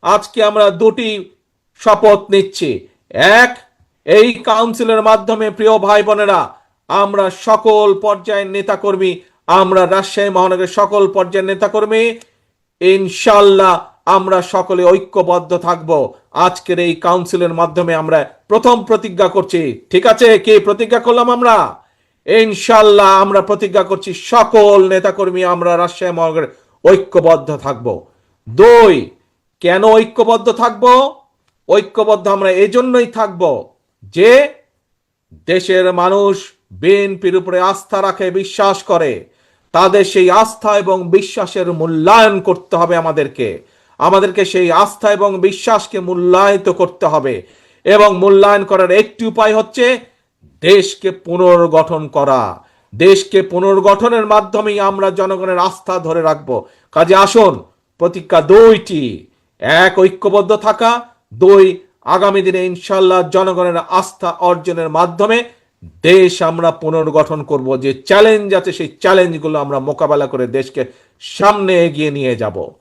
আজকে আমরা দুটি শপথ নিচ্ছি। এক, এই কাউন্সিলের মাধ্যমে প্রিয় ভাই বোনেরা, আমরা সকল পর্যায়ের নেতাকর্মী, আমরা রাজশাহী মহানগরের সকল পর্যায়ের নেতাকর্মী ইনশাল্লাহ আমরা সকলে ঐক্যবদ্ধ থাকব। আজকের এই কাউন্সিলের মাধ্যমে আমরা প্রথম প্রতিজ্ঞা করছি। ঠিক আছে, কি প্রতিজ্ঞা করলাম আমরা? ইনশাল্লাহ আমরা প্রতিজ্ঞা করছি সকল নেতাকর্মী আমরা রাজশাহী মহানগরে ঐক্যবদ্ধ থাকব। দুই, কেন ঐক্যবদ্ধ থাকব? ঐক্যবদ্ধ আমরা এজন্যই থাকব যে দেশের মানুষ বিএনপির উপরে আস্থা রাখে, বিশ্বাস করে। তাদের সেই আস্থা এবং বিশ্বাসের মূল্যায়ন করতে হবে। আমাদেরকে সেই আস্থা এবং বিশ্বাসকে মূল্যায়িত করতে হবে, এবং মূল্যায়ন করার একটি উপায় হচ্ছে দেশকে পুনর্গঠন করা। দেশকে পুনর্গঠনের মাধ্যমেই আমরা জনগণের আস্থা ধরে রাখব। কাজে আসুন, প্রতিজ্ঞা দুইটি: এক, ঐক্যবদ্ধ থাকা; দুই, আগামী দিনে ইনশাল্লাহ জনগণের আস্থা অর্জনের মাধ্যমে দেশ আমরা পুনর্গঠন করব। যে চ্যালেঞ্জ আছে সেই চ্যালেঞ্জগুলো আমরা মোকাবেলা করে দেশকে সামনে এগিয়ে নিয়ে যাব।